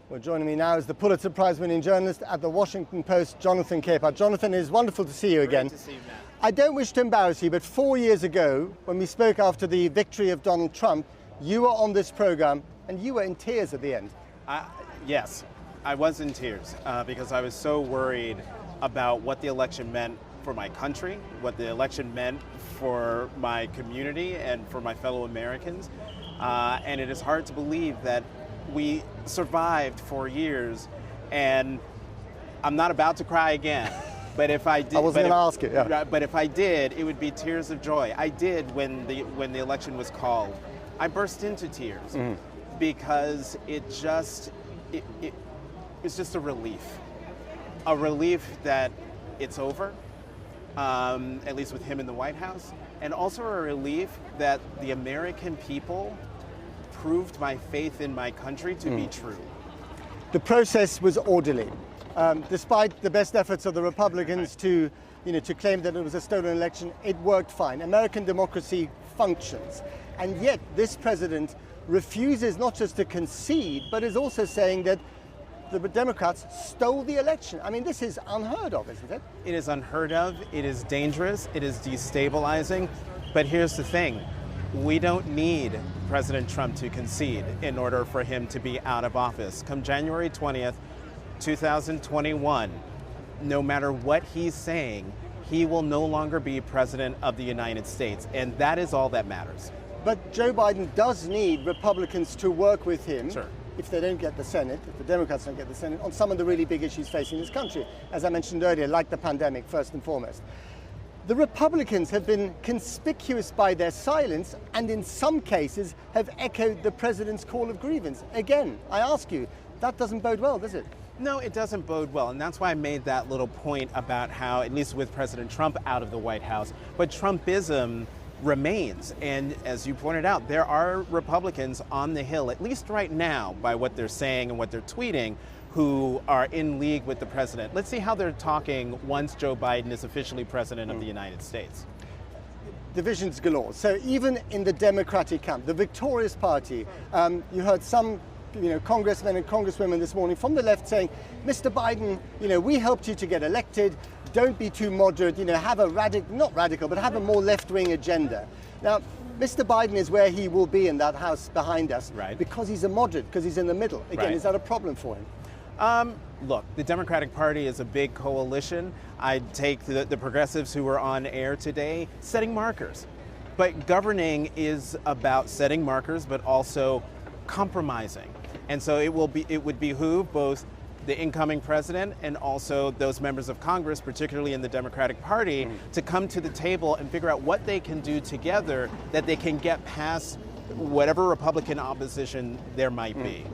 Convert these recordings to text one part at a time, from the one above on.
Well, joining me now is the Pulitzer Prize winning journalist at the Washington Post, Jonathan Capehart. Jonathan, it is wonderful to see you again. Great to see you, Matt. I don't wish to embarrass you, but 4 years ago, when we spoke after the victory of Donald Trump, you were on this program and you were in tears at the end. Yes, I was in tears because I was so worried about what the election meant for my country, what the election meant for my community and for my fellow Americans. And it is hard to believe that we survived 4 years, and I'm not about to cry again. But if I did, I wasn't going to ask it. Yeah. But if I did, it would be tears of joy. I did when the election was called. I burst into tears because it's just a relief that it's over, at least with him in the White House, and also a relief that the American people proved my faith in my country to be true. The process was orderly. Despite the best efforts of the Republicans to claim that it was a stolen election, it worked fine. American democracy functions. And yet this president refuses not just to concede, but is also saying that the Democrats stole the election. I mean, this is unheard of, isn't it? It is unheard of. It is dangerous. It is destabilizing. But here's the thing. We don't need President Trump to concede in order for him to be out of office. Come January 20th, 2021, no matter what he's saying, he will no longer be president of the United States. And that is all that matters. But Joe Biden does need Republicans to work with him. Sure. If they don't get the Senate, if the Democrats don't get the Senate, on some of the really big issues facing this country, as I mentioned earlier, like the pandemic, first and foremost. The Republicans have been conspicuous by their silence and in some cases have echoed the president's call of grievance. Again, I ask you, that doesn't bode well, does it? No, it doesn't bode well, and that's why I made that little point about how, at least with President Trump out of the White House, but Trumpism remains. And as you pointed out, there are Republicans on the Hill, at least right now, by what they're saying and what they're tweeting, who are in league with the president. Let's see how they're talking once Joe Biden is officially president of the United States. Divisions galore. So even in the Democratic camp, the victorious party, you heard some congressmen and congresswomen this morning from the left saying, Mr. Biden, we helped you to get elected. Don't be too moderate, have a not radical, but have a more left-wing agenda. Now, Mr. Biden is where he will be in that house behind us, right, because he's a moderate, because he's in the middle. Again, right. Is that a problem for him? Look, the Democratic Party is a big coalition. I'd take the progressives who were on air today setting markers. But governing is about setting markers, but also compromising. And so it would behoove both the incoming president and also those members of Congress, particularly in the Democratic Party, to come to the table and figure out what they can do together that they can get past whatever Republican opposition there might be.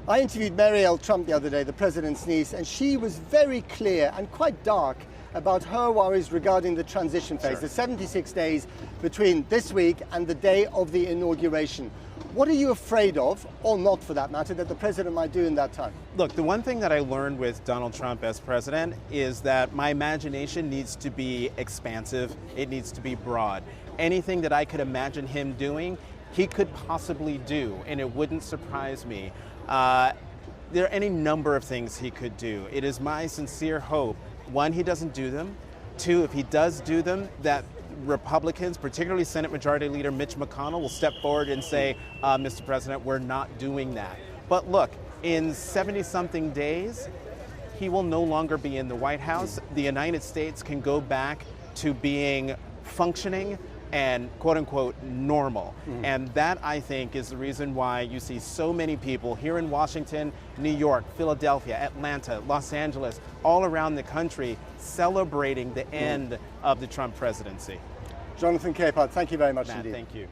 I interviewed Marielle Trump the other day, the president's niece, and she was very clear and quite dark about her worries regarding the transition phase, Sure. the 76 days between this week and the day of the inauguration. What are you afraid of, or not for that matter, that the president might do in that time? Look, the one thing that I learned with Donald Trump as president is that my imagination needs to be expansive. It needs to be broad. Anything that I could imagine him doing, he could possibly do, and it wouldn't surprise me. There are any number of things he could do. It is my sincere hope, one, he doesn't do them. Two, if he does do them, that Republicans, particularly Senate Majority Leader Mitch McConnell, will step forward and say, Mr. President, we're not doing that. But look, in 70-something days, he will no longer be in the White House. The United States can go back to being functioning and quote-unquote normal. And that, I think, is the reason why you see so many people here in Washington, New York, Philadelphia, Atlanta, Los Angeles, all around the country celebrating the end of the Trump presidency. Jonathan Capehart, thank you very much Matt, indeed. Thank you.